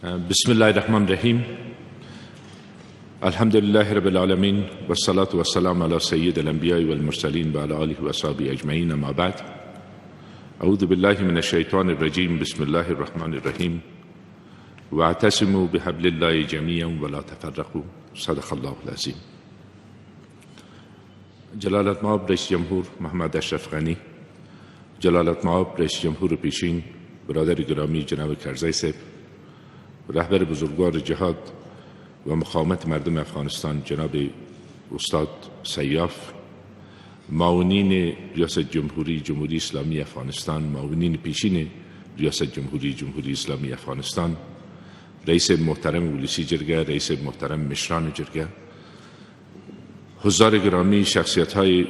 بسم الله الرحمن الرحیم. الحمد لله رب العالمین والصلاة والسلام على سید الانبیاء والمرسلین وعلى آله وصحبه اجمعین. اما بعد، اعوذ بالله من الشیطان الرجیم. بسم الله الرحمن الرحیم. واعتصموا بحبل الله جميعا ولا تفرقوا. صدق الله العظیم. جلالت مآب رئیس جمهور محمد اشرف غنی، جلالت مآب رئیس جمهور پیشین برادر گرامی جناب کرزی صاحب، رهبر بزرگوار جهاد و مقاومت مردم افغانستان جناب استاد سیاف، معاونین ریاست جمهوری جمهوری اسلامی افغانستان، معاونین پیشین ریاست جمهوری جمهوری اسلامی افغانستان، رئیس محترم ولسی جرگه، رئیس محترم مشران جرگه، حضار گرامی، شخصیت های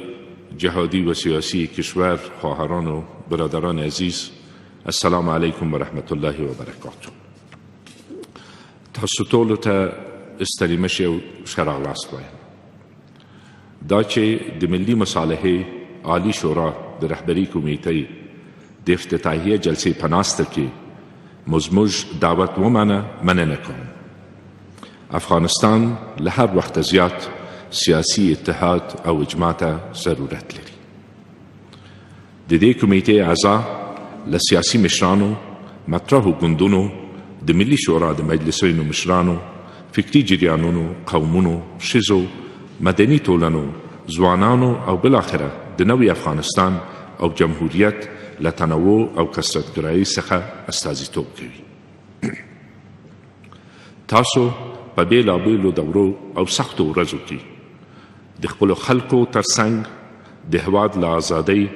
جهادی و سیاسی کشور، خواهران و برادران عزیز، السلام علیکم و رحمت الله و برکاته. تاسو ټولو ته ستړي مشئ او ښه راغلاست وایم. دا چې د ملي مصالحې عالي شورا د رهبري کمیټې د افتتاحیه جلسې په ناسته کې مو زموږ دعوت ومنه، مننه کوم. افغانستان له هر وخت زیات سیاسي اتحاد او اجماع ته ضرورت لري. د دې کمیټې اعضا له سیاسي مشرانو، مطرحو ګوندونو، د ملي شورا د مجلسونو مشرانو، فکري جریانونو، قومونو، ښځو، مدني ټولنو، ځوانانو او بالاخره د نوي افغانستان او جمهوریت له تنوع او کثرتګرایۍ څخه استازیتوب کوي. تاسو په بېلابېلو دورو او سختو ورځو کې د خپلو خلکو ترڅنګ د هېواد له ازادۍ،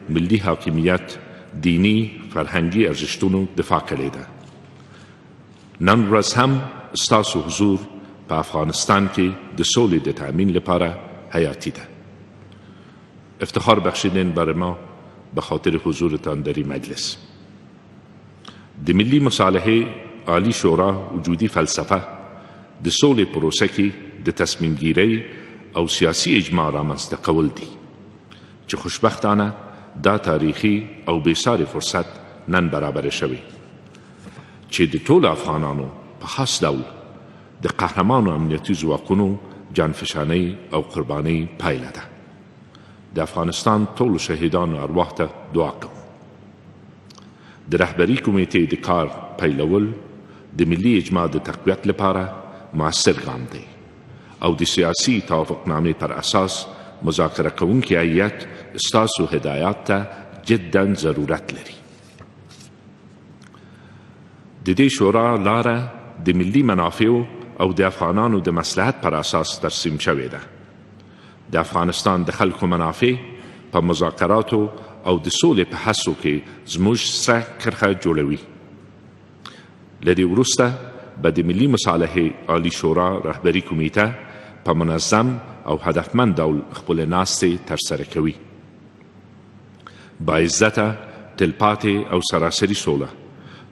ملي حاکمیت، دیني فرهنګي ارزښتونو دفاع کړې ده. نن ورځ هم ستاسو حضور په افغانستان کې د سولې د تأمین لپاره حیاتي ده. افتخار بخشیدین برای ما به خاطر حضورتان در این مجلس. د ملي مصالحې عالی شورا وجودي فلسفه د سولې پروسه کې د تصمیم گیری او سیاسي اجماع رامنځته کول دي چې خوشبختانه دا تاریخي او بېساري فرصت نن برابر شوی چې د ټولو افغانانو په خاص ډول د قهرمانو امنیتي ځواکونو جانفشانۍ او قربانۍ پایله ده. د افغانستان ټولو شهیدانو ارواح ته دعا کوم. د رهبري کمیټې د کار پیلول د ملي اجماع د تقویت لپاره مؤثر ګام دی او د سیاسي توافقنامې پر اساس مذاکره کوونکي هیئت ستاسو هدایات ته جدا ضرورت لري. د دې شورا لاره د ملي منافعو او د افغانانو د مصلحت پر اساس ترسیم شوې ده. د افغانستان د خلکو منافع په مذاکراتو او د سولې په هڅو کې زموږ سره کرښه جوړوي. له دې وروسته به د ملي مصالحې عالي شورا رهبري کمیټه په منظم او هدفمند ډول خپلې ناستې ترسره کوي. باعزته، تلپاتې او سراسري سوله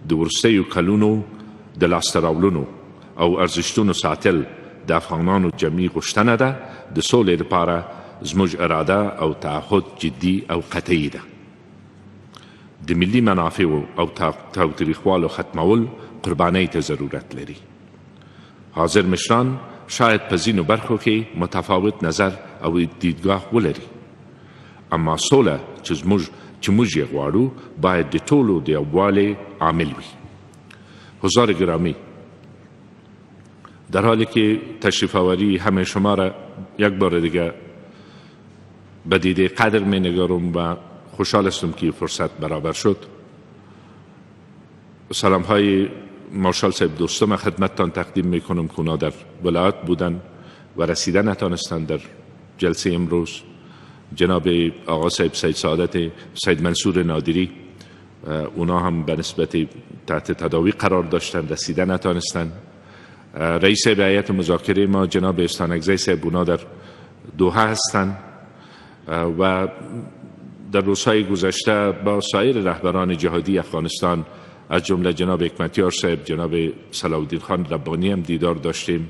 د وروستیو کلونو د لاسته راوړنو او ارزښتونو ساتل د افغانانو جمعي غوښتنه ده. د سولې لپاره زموږ اراده او تعهد جدي او قطعي ده. د ملي منافعو او تاوتریخوالو ختمول قربانۍ ته ضرورت لري. حاضر مشران شاید په ځینو برخو کې متفاوت نظر او دیدګاه ولري، اما سوله چې موږ یې غواړو باید د ټولو د یووالي عامل وي. حضار گرامی، در حالی که تشریف آوری همه شما را یک بار دیگه به دیده قدر می نگارم و خوشحال هستم که فرصت برابر شد. سلام های مارشال صاحب دوستم خدمتتان تقدیم می کنم که اونا در ولایت بودن و رسیدن نتانستند در جلسه امروز. جناب آقا صاحب سید سعادت، سید منصور نادری، اونا هم به نسبت تحت تداوی قرار داشتن، رسیدن نتانستن. رئیس هیئت مذاکره ما جناب استانکزی صاحب، اونا در دوحه هستند و در روزهای گذشته با سایر رهبران جهادی افغانستان از جمله جناب حکمتیار صاحب، جناب صلاح الدین خان ربانی هم دیدار داشتیم.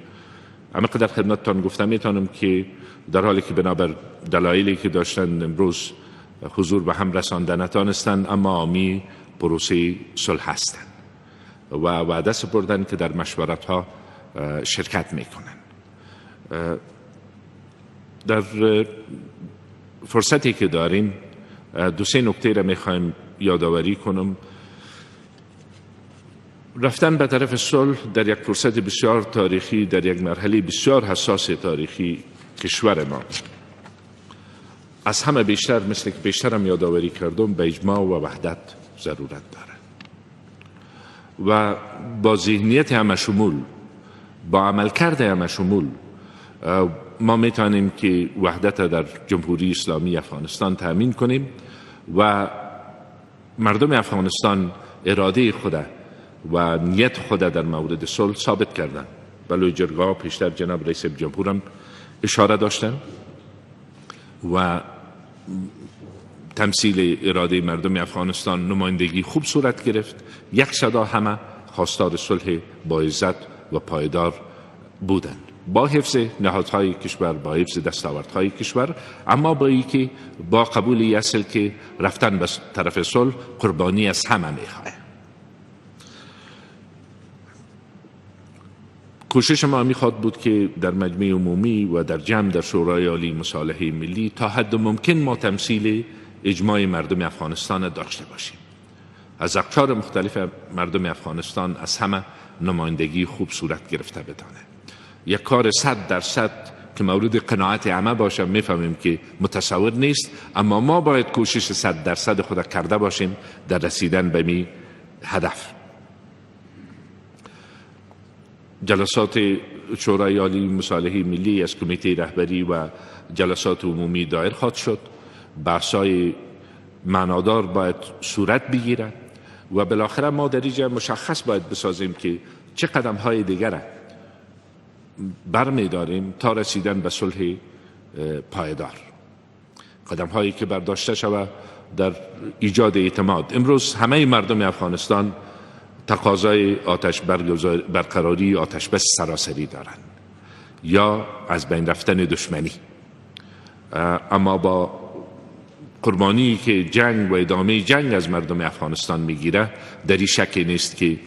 همینقدر خدمتتان گفتم میتونم که در حالی که بنابر دلایلی که داشتن امروز حضور به هم رسانده نتانستند، اما حامی پروسه صلح هستند. و وعده سپردن که در مشورت ها شرکت میکنن. در فرصتی که داریم دو سه نکته را میخوایم یادآوری کنم. رفتن به طرف صلح در یک فرصت بسیار تاریخی، در یک مرحله بسیار حساس تاریخی کشور ما، از همه بیشتر، مثل که بیشترم یادآوری کردم، به اجماع و وحدت ضرورت داره و با ذهنیت همه شمول، با عملکرد همه شمول ما میتونیم که وحدت در جمهوری اسلامی افغانستان تأمین کنیم و مردم افغانستان اراده خود و نیت خود در مورد صلح ثابت کردن. بلوی جرگاه پیشتر جناب رئیس جمهورم اشاره داشتن و تمثیل اراده مردم افغانستان نمایندگی خوب صورت گرفت. یک صدا همه خواستار صلح با عزت و پایدار بودند، با حفظ نهادهای کشور، با حفظ دستاوردهای کشور، اما با قبول اصل که رفتن به طرف صلح قربانی از همه میخواه. کوشش ما میخواد بود که در مجمع عمومی و در جمع در شورای عالی مصالحه ملی تا حد ممکن ما تمثیل اجماع مردم افغانستان داشته باشیم. از اقشار مختلف مردم افغانستان از همه نمایندگی خوب صورت گرفته بدانه. یک کار 100% که مورد قناعت همه باشه میفهمیم که متصور نیست، اما ما باید کوشش 100% خود کرده باشیم در رسیدن به می هدف. جلسات شورای عالی مصالحه ملی از کمیته رهبری و جلسات عمومی دایر خواهد شد. بحث‌های معنادار باید صورت بگیرد و بالاخره ما در اینجا مشخص باید بسازیم که چه قدم‌های دیگر برمی‌داریم تا رسیدن به صلح پایدار. قدم‌هایی که برداشته شود در ایجاد اعتماد. امروز همه مردم افغانستان تقاضای برقراری آتش بس سراسری دارند یا از بین رفتن دشمنی، اما با قربانی که جنگ و ادامه جنگ از مردم افغانستان میگیره، در این شکی نیست که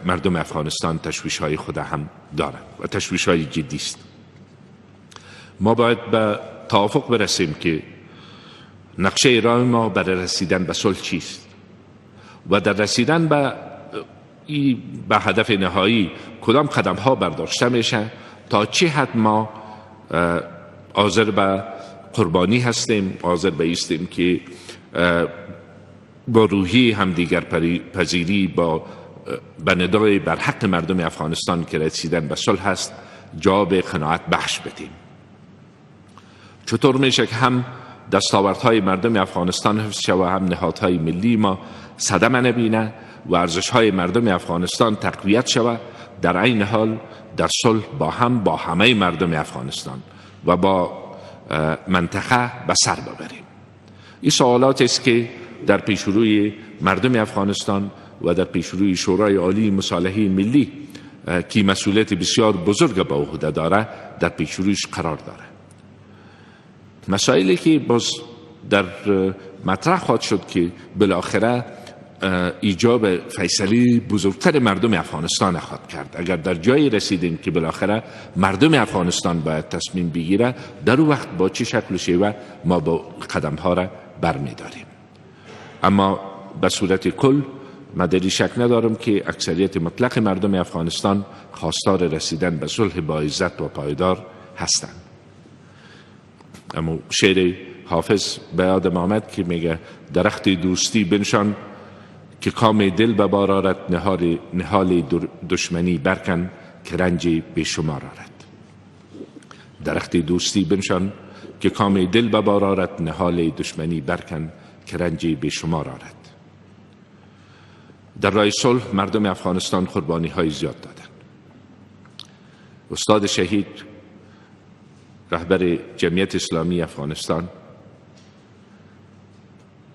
مردم افغانستان تشویش‌های خود هم دارند و تشویش‌های جدی است. ما باید به توافق برسیم که نقشه راه ما برای رسیدن به صلح چیست و در رسیدن به هدف نهایی کدام قدم ها برداشته میشه، تا چه حد ما حاضر به قربانی هستیم، حاضر به ایستیم که با روحی همدیگر پذیری به ندای بر حق مردم افغانستان که رسیدن به صلح هست جواب قناعت بخش بدیم. چطور میشه که هم دستاوردهای مردم افغانستان حفظ شود و هم نهادهای ملی ما صدمه نبینه و ارزش‌های مردم افغانستان تقویت شود، در عین حال در صلح با همه مردم افغانستان و با منطقه به سر ببریم. این سوالات است که در پیشروی مردم افغانستان و در پیشروی شورای عالی مصالحه ملی که مسئولیت بسیار بزرگ به عهده داره در پیشرویش قرار داره. مسائلی که باز در مطرح خواهد شد که بالاخره ایجاب فیصله بزرگتر مردم افغانستان خواهد کرد. اگر در جایی رسیدیم که بالاخره مردم افغانستان باید تصمیم بگیره، در اون وقت با چه شکل و شیوه ما با قدم ها را برمی‌داریم. اما به صورت کل من در این شک ندارم که اکثریت مطلق مردم افغانستان خواستار رسیدن به صلح با عزت و پایدار هستند. اما شعر حافظ به یادم آمد که میگه درخت دوستی بنشان که کام دل به بار آرد، نهال دشمنی برکن که رنج بیشمار آرد. درخت دوستی بنشان که کام دل به بار آرد، نهال دشمنی برکن که رنج بیشمار آرد. در راه صلح مردم افغانستان قربانی های زیاد دادند. استاد شهید رهبر جمعیت اسلامی افغانستان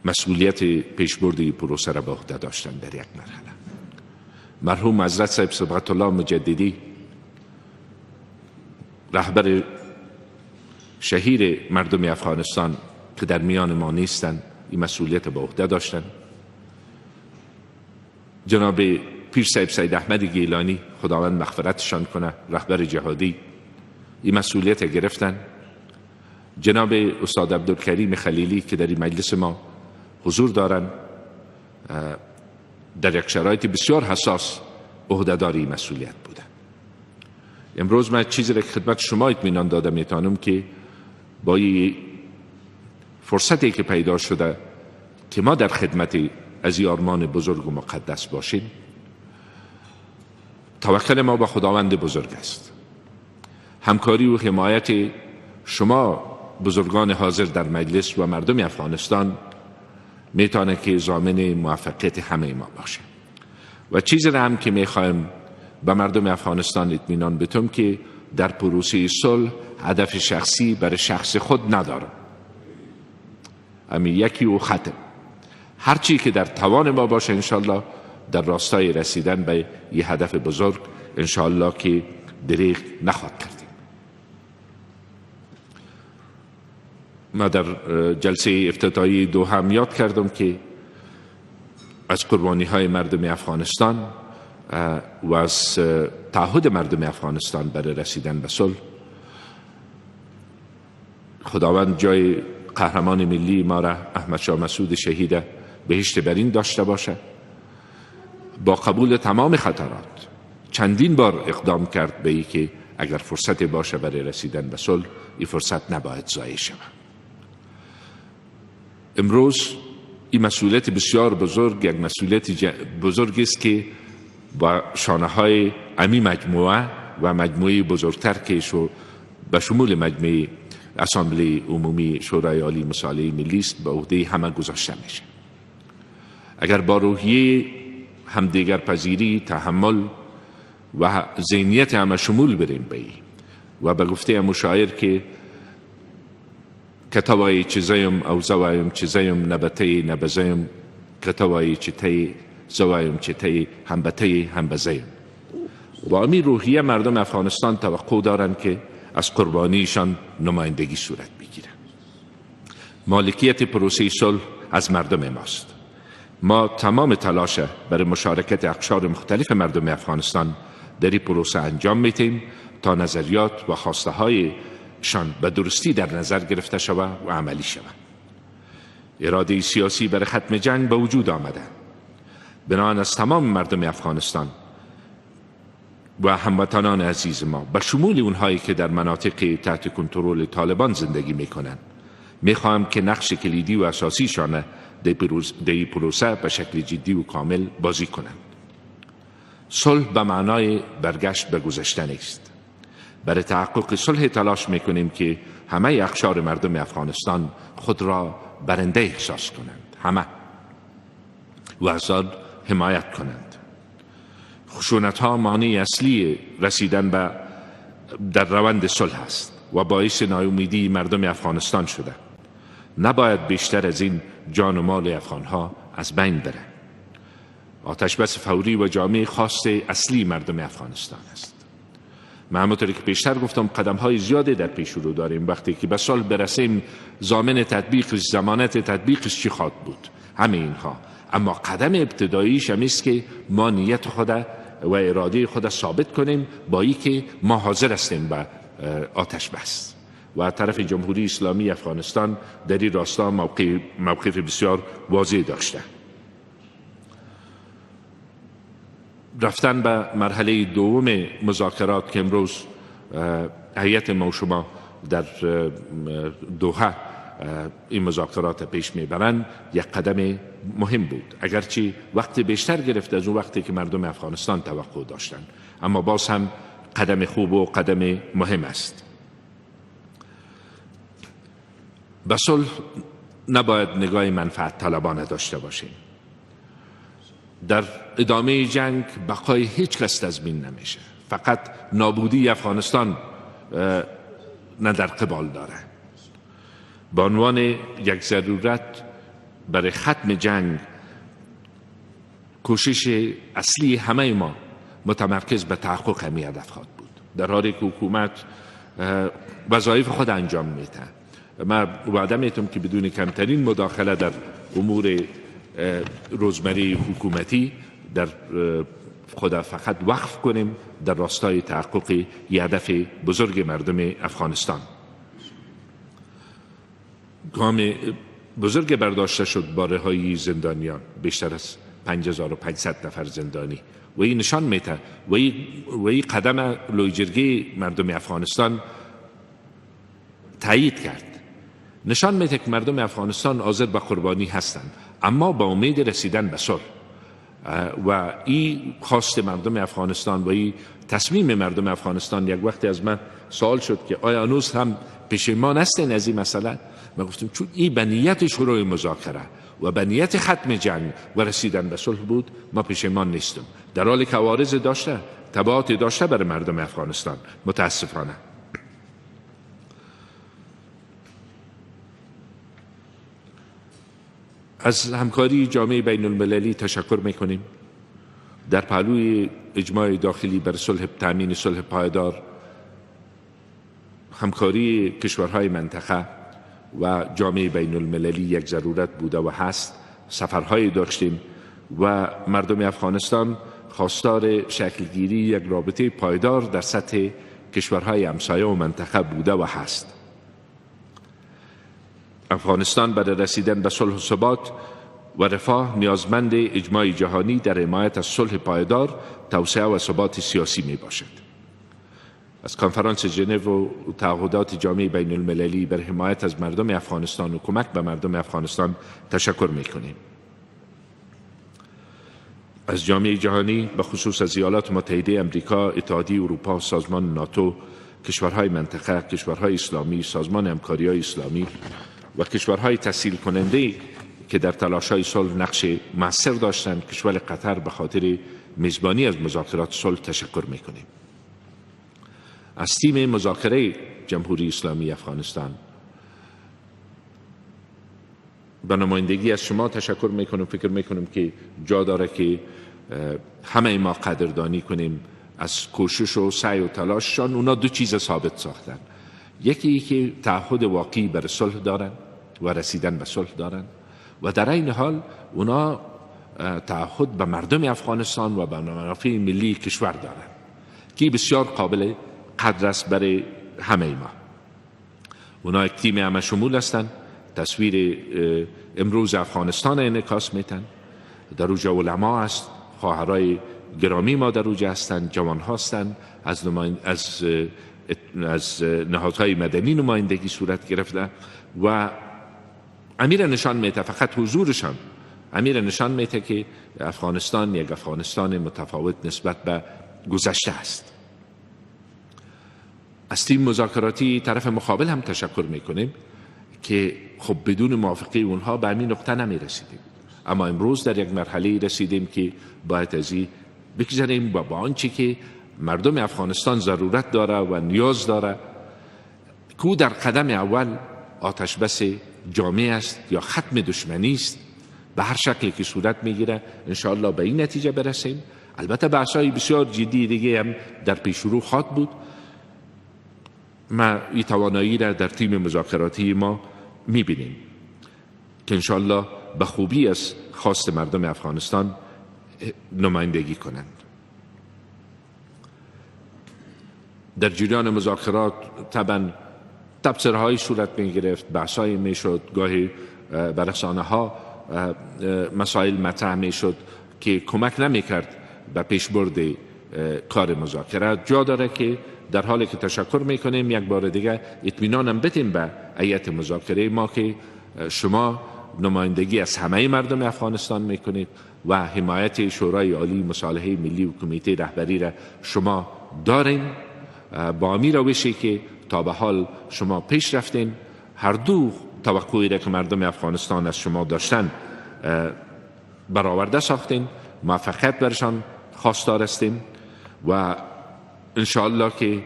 مسئولیت پیشبرد پروسه را به عهده داشتن در یک مرحله. مرحوم حضرت صاحب صبغت الله مجددی رهبر شهیر مردم افغانستان که در میان ما نیستند این مسئولیت به عهده داشتن. جناب پیر صاحب سید احمد گیلانی خداوند مغفرتشان کنه، رهبر جهادی، این مسئولیت گرفتن. جناب استاد عبدالکریم خلیلی که در این مجلس ما حضور دارن، در یک شرایط بسیار حساس عهده‌دار این مسئولیت بودن. امروز من چیزی را خدمت شما اطمینان دادم میتونم که با این فرصتی که پیدا شده که ما در خدمت از این آرمان بزرگ و مقدس باشیم، توکل ما با خداوند بزرگ است. همکاری و حمایت شما بزرگان حاضر در مجلس و مردم افغانستان میتونه که ضامن موفقیت همه ما باشه. و چیزی هم که میخوایم به مردم افغانستان اطمینان بدم که در پروسه صلح هدف شخصی برای شخص خود ندارم. همین یکی و ختم. هرچی که در توان ما باشه انشالله در راستای رسیدن به یه هدف بزرگ انشالله که دریغ نخواهد کردیم. ما در جلسه افتتاحی دوحه هم یاد کردم که از قربانی های مردم افغانستان و از تعهد مردم افغانستان برای رسیدن به صلح، خداوند جای قهرمان ملی ما را احمد شاه مسعود شهید بهشت برین داشته باشه. با قبول تمام خطرات چندین بار اقدام کرد به ای که اگر فرصت باشه برای رسیدن به صلح، این فرصت نباید ضایع شود. امروز این مسئولیت بسیار بزرگ، یک مسئولیت بزرگ است که با شانه های امی مجموعه و مجموعه بزرگتر که به شمول مجموعه اسامبله عمومی شورای عالی مصالحه ملی است به عهده همه گذاشته میشه. اگر با روحیه همدیگر پذیری، تحمل و ذهنیت همه شمول بریم به و به گفته مشاعر که کتوای چیزایم او زوایم چیزایم نبته نبزایم کتوای چیته زوایم چیته همبته همبزایم. با امی روحیه مردم افغانستان توقع دارند که از قربانیشان نمایندگی صورت بگیره. مالکیت پروسه صلح از مردم ماست. ما تمام تلاش برای مشارکت اقشار مختلف مردم افغانستان در این پروسه انجام میدیم تا نظریات و خواسته هایشان به درستی در نظر گرفته شود و عملی شود. اراده سیاسی برای ختم جنگ به وجود آمده. بنابراین از تمام مردم افغانستان و هموطنان عزیز ما به شمول اونهایی که در مناطق تحت کنترل طالبان زندگی میکنند میخواهم که نقش کلیدی و اساسیشان در پروسه به شکل جدی و کامل بازی کنند. صلح به معنای برگشت به گذشته نیست. برای تحقق صلح تلاش میکنیم که همه اقشار مردم افغانستان خود را برنده احساس کنند، همه، و از آن حمایت کنند. خشونت ها مانع اصلی رسیدن به در روند صلح است و باعث ناامیدی مردم افغانستان شده. نباید بیشتر از این جان و مال افغان ها از بین بره. آتش بس فوری و جامع خواست اصلی مردم افغانستان است. من همونطوری که پیشتر گفتم قدم های زیاده در پیش رو داریم. وقتی که به صلح برسیم ضامن تطبیقش، ضمانت تطبیقش چی خواهد بود؟ همه اینها. اما قدم ابتداییش هم است که ما نیت خود و اراده خود ثابت کنیم با این که ما حاضر هستیم به آتش بس. و طرف جمهوری اسلامی افغانستان در این راستا موقف بسیار واضح داشته. رفتن به مرحله دوم مذاکرات که امروز هیئت ما و شما در دوحه این مذاکرات پیش میبرند یک قدم مهم بود، اگرچه وقت بیشتر گرفت از اون وقتی که مردم افغانستان توقع داشتند، اما باز هم قدم خوب و قدم مهم است. به صلح نباید نگاه منفعت طلبانه داشته باشیم. در ادامه جنگ بقای هیچ کس تضمین نمیشه، فقط نابودی افغانستان نه در قبال داره. به عنوان یک ضرورت برای ختم جنگ کوشش اصلی همه ما متمرکز به تحقق همین هدف خواهد بود، در حالی که حکومت وظایف خود انجام میده. من وعده میتونم که بدون کمترین مداخله در امور روزمره حکومتی در خود فقط وقف کنیم در راستای تحقق یک هدف بزرگ مردم افغانستان. گام بزرگ برداشته شد با رهایی زندانیان، بیشتر از 5500 نفر زندانی، و این نشان میده و این قدم لوی جرگه مردم افغانستان تایید کرد، نشان میده که مردم افغانستان حاضر به قربانی هستند، اما با امید رسیدن به صلح. و این خواست مردم افغانستان و این تصمیم مردم افغانستان. یک وقتی از من سوال شد که آیا هنوز هم پشیمان هستین از این مسئله؟ من گفتم چون این به نیت شروع مذاکره و به نیت ختم جنگ و رسیدن به صلح بود، ما پشیمان نیستم، در حالی که عوارض داشته، تبعاتی داشته برای مردم افغانستان. متاسفانه از همکاری جامعه بین المللی تشکر میکنیم. در پهلوی اجماع داخلی بر صلح، تامین صلح پایدار، همکاری کشورهای منطقه و جامعه بین المللی یک ضرورت بوده و هست. سفرهای داشتیم و مردم افغانستان خواستار شکلگیری یک رابطه پایدار در سطح کشورهای همسایه و منطقه بوده و هست. افغانستان برای رسیدن به صلح و ثبات و رفاه نیازمند اجماع جهانی در حمایت از صلح پایدار، توسعه و ثبات سیاسی می باشد. از کنفرانس ژنو و تعهدات جامعه بین المللی بر حمایت از مردم افغانستان و کمک به مردم افغانستان تشکر می کنیم. از جامعه جهانی به خصوص از ایالات متحده امریکا، اتحادیه اروپا، سازمان ناتو، کشورهای منطقه، کشورهای اسلامی، سازمان همکاری‌های اسلامی و کشورهای تسهیل کننده که در تلاش‌های صلح نقش مؤثر داشتند، کشور قطر به خاطر میزبانی از مذاکرات صلح تشکر می‌کنیم. از تیم مذاکره جمهوری اسلامی افغانستان به نمایندگی از شما تشکر می‌کنم. فکر می‌کنم که جا داره که همه ما قدردانی کنیم از کوشش و سعی و تلاششان. اونا دو چیز ثابت ساختن، یکی که تعهد واقعی بر صلح دارن و رسیدن به صلح دارن و در این حال اونا تعهد به مردم افغانستان و به منافع ملی کشور دارن که بسیار قابل قدر است برای همه ما. اونا یک تیم همه شمول هستند. تصویر امروز افغانستان انعکاس میتن. در اوجه علما است، خواهرای گرامی ما در اوجه هستند، جوان هستند، از نهادهای مدنی نمایندگی صورت گرفته و امیر نشان میده، فقط حضورشان امیر نشان میده که افغانستان یک افغانستان متفاوت نسبت به گذشته است. از تیم مذاکراتی طرف مقابل هم تشکر میکنیم که خب بدون موافقه اونها به همین نقطه نمی رسیدیم، اما امروز در یک مرحله رسیدیم که باید از این بگذاریم و با آنچه که مردم افغانستان ضرورت داره و نیاز داره که در قدم اول آتش بس جامعه است یا ختم دشمنی است، به هر شکلی که صورت میگیره انشاءالله به این نتیجه برسیم. البته بحث‌های بسیار جدی دیگه هم در پیش رو خواهد بود. ما این توانایی را در تیم مذاکراتی ما میبینیم که انشاءالله به خوبی از خواست مردم افغانستان نمایندگی کنند. در جریان مذاکرات طبعا تبصره‌های صورت می‌گرفت، بحث‌های می‌شد، گاهی بر رسانه‌ها مسائل مطرح می‌شد که کمک نمی‌کرد به پیشبرد کار مذاکرات. جا داره که در حالی که تشکر می‌کنیم یک بار دیگه اطمینانم بدیم به هیئت مذاکره ما که شما نمایندگی از همه مردم افغانستان می‌کنید و حمایت شورای عالی مصالحه ملی و کمیته رهبری را شما دارین. با همین روشی که تا به حال شما پیش رفتین، هر دو توقعی را که مردم افغانستان از شما داشتن برآورده ساختین، موفقیت برشان خواستار هستیم و انشاءالله که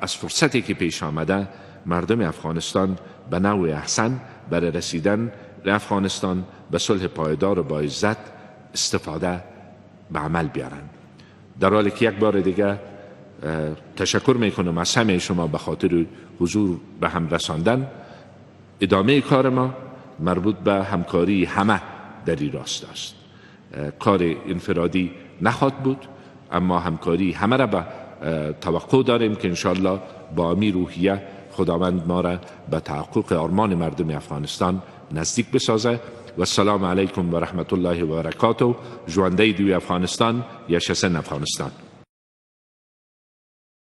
از فرصتی که پیش آمده مردم افغانستان به نوع احسن برای رسیدن افغانستان به صلح پایدار و با عزت استفاده به عمل بیارن. در حالی که یک بار دیگه تشکر میکنم از همه شما به خاطر حضور به هم رساندن. ادامه کار ما مربوط به همکاری همه در این راست است. کار انفرادی نخواهد بود اما همکاری همه را به توقع داریم که انشاءالله با امی روحیه خداوند ما را به تحقق آرمان مردم افغانستان نزدیک بسازه. و السلام علیکم و رحمت الله و برکاته. ژوندی دوی افغانستان، یشسن افغانستان.